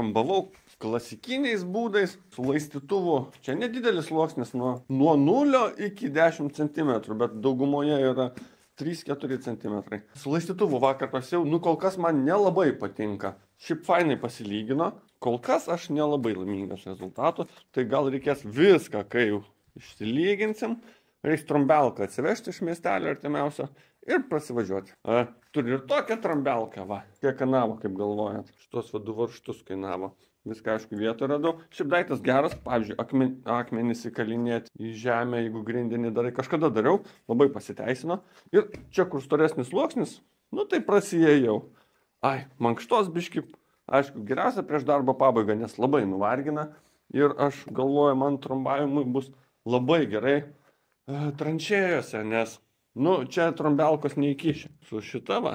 trombavau klasikiniais būdais su laistytuvu. Čia nedidelis sluoksnis nuo 0 iki 10 cm, bet daugumoje yra 3-4 cm. Su laistytuvu vakar pasiau, kol kas man nelabai patinka. Šiaip fainai pasilygino. Kol kas aš nelabai laimingas rezultatų. Tai gal reikės viską, kai jau išsilyginsim. Reiks trombelką atsivežti iš miestelio artimiausio ir prasivažiuoti. Turi ir tokią trombelką, va. Kiek kainavo, kaip galvojat. Šitos du varžtus kainavo. Viską, aišku, vietą radau. Šiaip daiktas geras, pavyzdžiui, akmenys įkalinėti į žemę, jeigu grindinį darai. Kažkada dariau, labai pasiteisino. Ir čia, kur storesnis sluoksnis, tai prasijėjau. Mankštos biški, aišku, geriausia prieš darbo pabaigą, nes labai nuvargina. Ir aš galvoju, man trombavimui bus labai gerai tranšėjose, nes, čia trombelkos neįkišė. Su šita, va,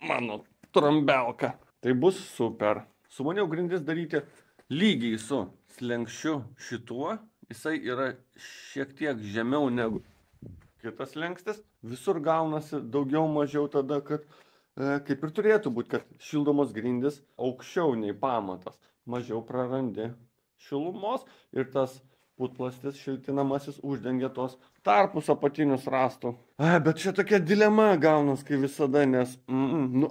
mano trombelka. Tai bus super. Sumaniau grindis daryti lygiai su slenkščiu šituo. Jisai yra šiek tiek žemiau negu kitas slenkstis. Visur gaunasi daugiau mažiau tada, kad kaip ir turėtų būti, kad šildomos grindis aukščiau nei pamatas. Mažiau prarandi šilumos ir tas putplastis šiltinamasis uždengia tos tarpus apatinius rąstų. Bet čia tokia dilema gaunas, kai visada, nes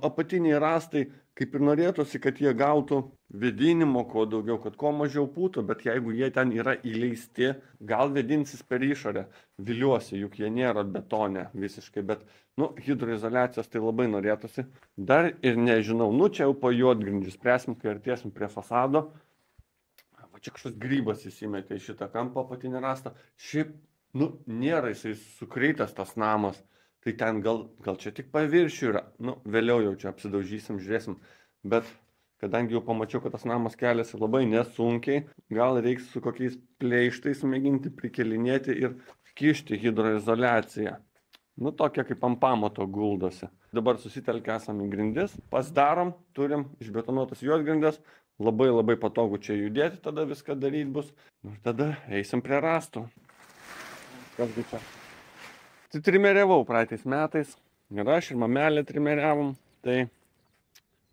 apatiniai rąstai, kaip ir norėtųsi, kad jie gautų vėdinimo kuo daugiau, kad kuo mažiau pūtų, bet jeigu jie ten yra įleisti, gal vėdinsis per išorę. Viliuosi, juk jie nėra betone visiškai, bet hidroizoliacijos tai labai norėtųsi. Dar ir nežinau, čia jau po juodgrindžių spręsim, kai artėsim prie fasado. Čia kažkas grybas įsimetė į šitą kampą apatinį rąstą. Šiaip, nėra jisai sukreitęs tas namas. Tai ten gal čia tik paviršių yra. Vėliau jau čia apsidaužysim, žiūrėsim. Bet kadangi jau pamačiau, kad tas namas keliasi labai nesunkiai, gal reiks su kokiais pleištais mėginti prikelinėti ir kišti hidroizoliaciją. Tokia kaip ant pamato guldosi. Dabar susitelkę esam į grindis, pasidarom, turim išbetonuotas juodgrindis. Labai labai patogu čia judėti, tada viską daryti bus. Ir tada eisim prie rąstų. Kasgi čia? Tai trimeriavau praeitais metais. Ir aš ir mamelė trimeriavom. Tai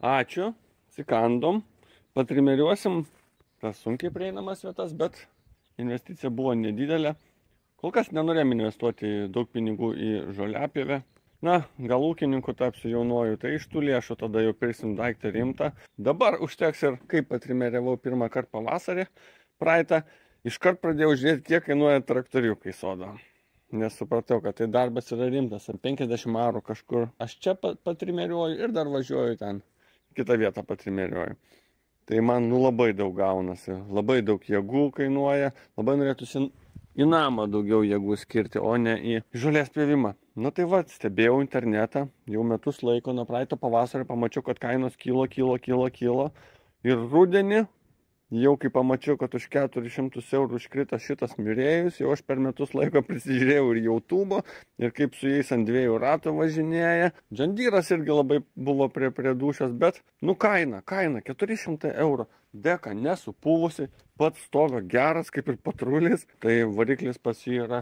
ačiū, sikandom. Patrimeriuosim tas sunkiai prieinamas vietas, bet investicija buvo nedidelė. Kol kas nenorėjom investuoti daug pinigų į žoliapjovę. Gal ūkininku tapsiu jaunuoju, tai iš tų lėšų tada jau pirsim daiktą rimtą. Dabar užteks ir kaip patrimeriavau pirmą kartą pavasarį praeitą, iškart pradėjau žiūrėti, kiek kainuoja traktoriukai sodo. Nes supratau, kad tai darbas yra rimtas, 50 eurų kažkur. Aš čia patrimeriuoju ir dar važiuoju ten, kitą vietą patrimeriuoju. Tai man labai daug gaunasi, labai daug jėgų kainuoja, labai norėtųsi į namą daugiau jėgų skirti, o ne į žolės pjovimą. Tai va, stebėjau internetą, jau metus laiko, nuo praeito pavasario pamačiau, kad kainos kilo. Ir rudenį, jau kai pamačiau, kad už 400 eurų iškrito šitas mirėjus, jau aš per metus laiko prisižiūrėjau ir YouTube'o, ir kaip su jais ant 2 ratų važinėja. Džandyras irgi labai buvo prie dūšios, bet, kaina, 400 eurų. Deka nesupūvusi, pats stogo geras, kaip ir patrulis, tai variklis pas jį yra,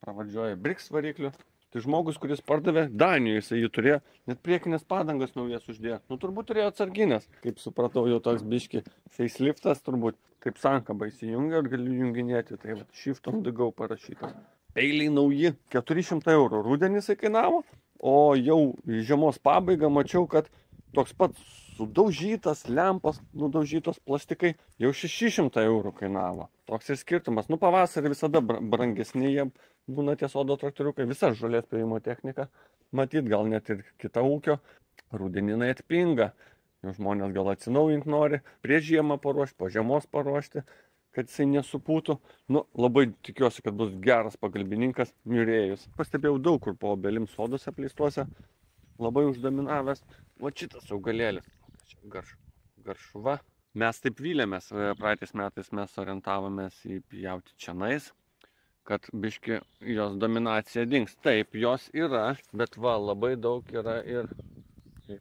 pravardžiuoja Brix varikliu. Tai žmogus, kuris pardavė Danijoje, jisai jį turėjo, net priekinės padangas naujas uždėjo. Turbūt turėjo atsarginės. Kaip supratau, jau toks biški faceliftas turbūt. Kaip sankaba įsijungia ir gali junginėti. Tai va, shift on the go parašytas. Peiliai nauji, 400 eurų. Rudenį jisai kainavo, o jau žiemos pabaigą mačiau, kad toks pats sudaužytas, lempos nudaužytos plastikai jau 600 eurų kainavo. Toks ir skirtumas. Pavasarį visada brangesni jie būna tie sodo traktoriukai, visa žolės pjovimo technika. Matyt, gal net ir kita ūkio. Rudeninai atpinga. Jau žmonės gal atsinaujinti nori, prieš žiemą paruošti, po žiemos paruošti, kad jisai nesupūtų. Labai tikiuosi, kad bus geras pagalbininkas mirėjus. Pastebėjau daug kur po obelim soduose apleistuose. Labai uždominavęs. Va šitas augalėlis. Garšuva. Mes taip vylėmės. Praeitais metais mes orientavomės į pjauti čianais, kad biški jos dominacija dings. Taip, jos yra, bet va, labai daug yra ir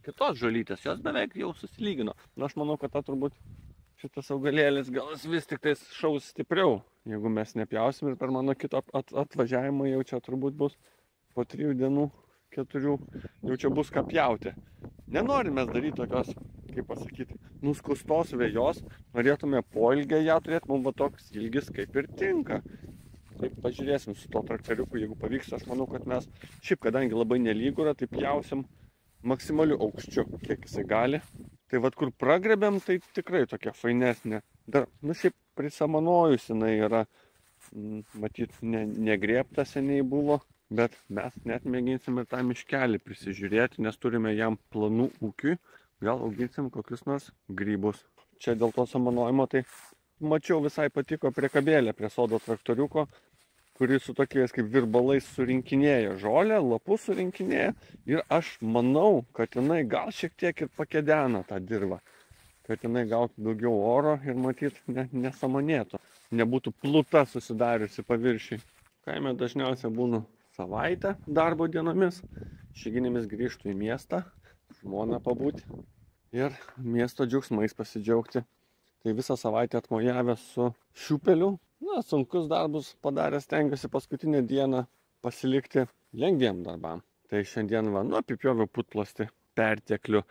kitos žolytės. Jos beveik jau susilygino. Aš manau, kad turbūt šitas augalėlis gal vis tik tais šaus stipriau, jeigu mes nepjausim, ir per mano kito atvažiavimą jau čia turbūt bus po 3 dienų, 4, jau čia bus ką pjauti. Nenorim mes daryti tokios kaip pasakyti, nuskustos vejos, norėtume poilgę ją turėti, mums va toks ilgis kaip ir tinka. Taip, pažiūrėsim su to traktoriuku, jeigu pavyks, aš manau, kad mes šiaip, kadangi labai nelygu yra, tai pjausim maksimaliu aukščiu, kiek jisai gali. Tai vat kur pragrebėm, tai tikrai tokia fainesnė. Dar, nu šiaip prisamanojus jinai yra, matyt, negrėbta seniai buvo, bet mes net mėginsim ir tą miškelį prisižiūrėti, nes turime jam planų ūkiui. Gal auginsim kokius nors grybus. Čia dėl to samanojimo, tai mačiau visai patiko priekabėlė prie sodo traktoriuko, kuris su tokiais kaip virbalais surinkinėja žolę, lapus surinkinėja. Ir aš manau, kad jinai gal šiek tiek ir pakedena tą dirvą. Kad jinai gautų daugiau oro ir matyt nesamanėtų. Nebūtų pluta susidariusi paviršiai. Kaime dažniausiai būnu savaitę darbo dienomis. Išeiginėmis grįžtų į miestą, žmoną pabūti ir miesto džiaugsmais pasidžiaugti. Tai visą savaitę atmojavęs su šiupeliu. Na, sunkus darbus padaręs, stengiuosi paskutinę dieną pasilikti lengviem darbam. Tai šiandien va, nu, apipjoviau putplasti perteklių.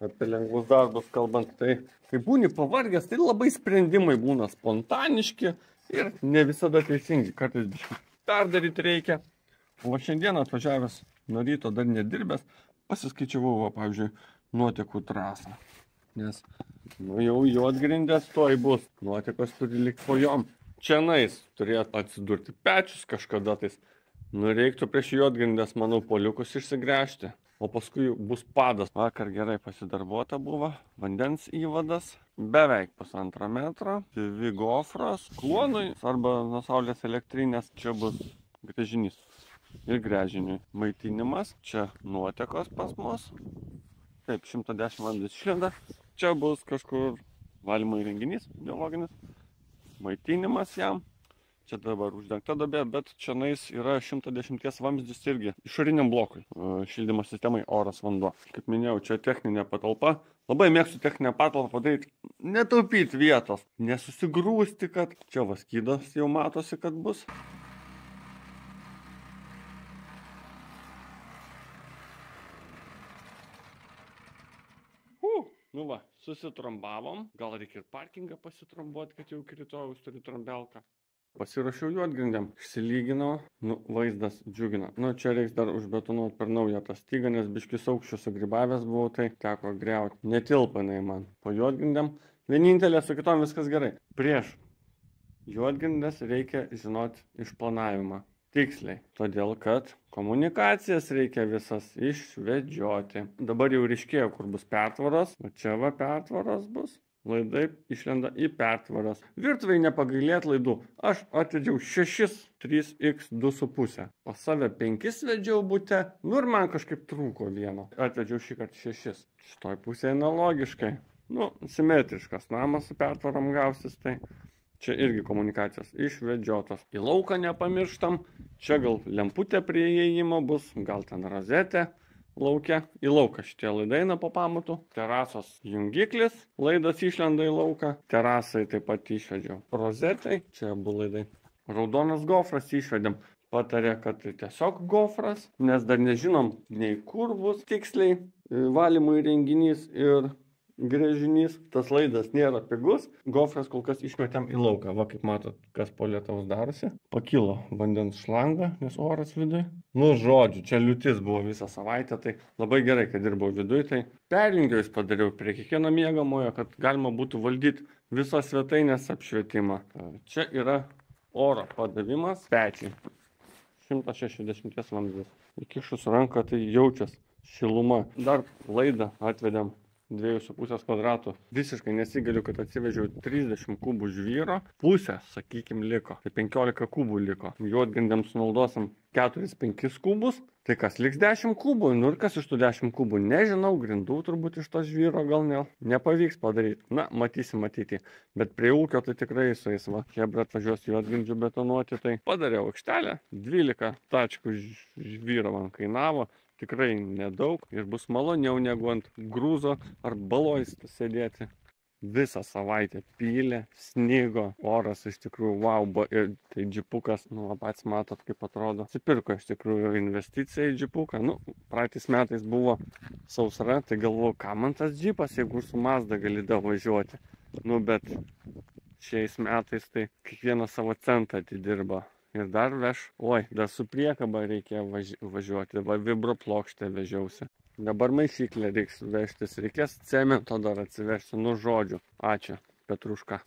Apie lengvus darbus kalbant, tai kai būni pavargęs, tai labai sprendimai būna spontaniški ir ne visada teisingi. Kartais biškį perdaryti reikia. O šiandien atvažiavęs nuo ryto dar nedirbęs, pasiskaičiavau, pavyzdžiui, nuotekų trasą. Nes nu, jau juodgrindės toj bus. Nuotekos turi likti po jom. Čianais turėtų atsidurti pečius kažkada tais. Nu, reiktų prieš juodgrindės, manau, poliukus išsigręžti. O paskui bus padas. Vakar gerai pasidarbuota buvo. Vandens įvadas. Beveik 1,5 metro. Dvi gofros. Klonui arba nuo saulės elektrinės. Čia bus gręžinys. Ir gręžiniui maitinimas. Čia nuotekos pas mus. Taip, 110 vandens išlenda. Čia bus kažkur valymo įrenginys biologinis. Maitinimas jam. Čia dabar uždengta duobė, bet čianais yra 110 vamzdis irgi išoriniam blokui. Šildymo sistemai oras vanduo. Kaip minėjau, čia techninė patalpa. Labai mėgstu techninę patalpą padaryti. Netaupyti vietos. Nesusigrūsti, kad čia vaskydas jau matosi, kad bus. Nu va, susitrombavom. Gal reikia ir parkingą pasitrombuoti, kad jau rytojus turi trombelką. Pasirašiau juodgrindėm, išsilyginau, nu, vaizdas džiugina. Nu, čia reiks dar užbetonuoti per naują tą stygą, nes biškis aukščio sugrybavęs buvau, tai teko griauti. Netilpa jinai man po juodgrindėm. Vienintelė su kitom viskas gerai. Prieš juodgrindės reikia žinoti išplanavimą. Tiksliai, todėl kad komunikacijas reikia visas išvedžioti. Dabar jau ryškėjo, kur bus pertvaros, o čia va pertvaros bus. Laidai išlenda į pertvaras. Virtuvai nepagailėt laidų. Aš atvedžiau 6, 3x 2,5. Pas save 5 vedžiau bute, nu ir man kažkaip trūko vieno. Atvedžiau šį kartą 6. Šitoj pusėje analogiškai. Nu, simetriškas namas su pertvarom gausis, tai čia irgi komunikacijos išvedžiotos. Į lauką nepamirštam. Čia gal lemputė prie įėjimo bus, gal ten rozetė. Lauke. Į lauką šitie laidai eina po pamatų. Terasos jungiklis. Laidas išlenda į lauką. Terasai taip pat išvedžiau. Rozetai. Čia abu laidai. Raudonas gofras išvedėm. Patarė, kad tai tiesiog gofras. Nes dar nežinom nei kur bus tiksliai valymo įrenginys ir gręžinys. Tas laidas nėra pigus. Gofras kol kas išmetėm į lauką. Va, kaip matot, kas po lietaus darosi. Pakilo vandens šlanga, nes oras vidui. Nu, žodžiu, čia liūtis buvo visą savaitę, tai labai gerai, kad dirbau vidui. Tai perjungiau padariau prie kiekvieno miegamojo, kad galima būtų valdyti visos svetainės apšvietimą. Čia yra oro padavimas pečiai. 160 vamzdis. Įkišus ranką, tai jaučias šiluma. Dar laidą atvedėm 2,5 kvadratų. Visiškai nesigaliu, kad atsivežiau 30 kubų žvyro. Pusė, sakykim, liko. Tai 15 kubų liko. Juodgrindėm sunaudosim 4-5 kubus. Tai kas liks 10 kubų? Nu ir kas iš tų 10 kubų? Nežinau, grindų turbūt iš to žvyro gal nepavyks padaryti. Na, matysim ateitį. Bet prie ūkio tai tikrai sueis. Va, hebra atvažiuos juodgrindžių betonuoti. Tai padariau aikštelę. 12 tačkų žvyro man kainavo. Tikrai nedaug ir bus maloniau negu ant grūzo ar balojus sėdėti. visą savaitę pylė, snigo, oras iš tikrųjų wow, ir tai džipukas, pats matot kaip atrodo. Atsipirko iš tikrųjų investicija į džipuką, praeitais metais buvo sausra, tai galvoju, ką man tas džipas, jeigu su Mazda gali važiuoti. Bet šiais metais tai kiekvieną savo centą atidirba. Ir dar dar su priekaba reikėjo važiuoti, vibro plokštę vežiausi. Dabar maišyklę reiks vežtis, reikės cemento dar atsivežti, žodžiu. Ačiū, Petruška.